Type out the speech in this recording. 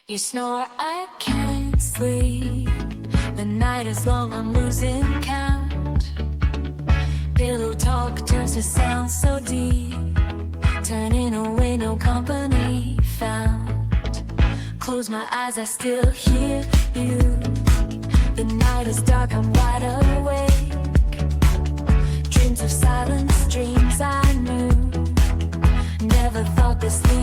You snore, I can't sleep. The night is long, I'm losing count. Pillow talk turns to sound so deep, turning away, no company found. Close my eyes, I still hear you. The night is dark, I'm wide awake. Dreams of silence, dreams I knew. Never thought this lead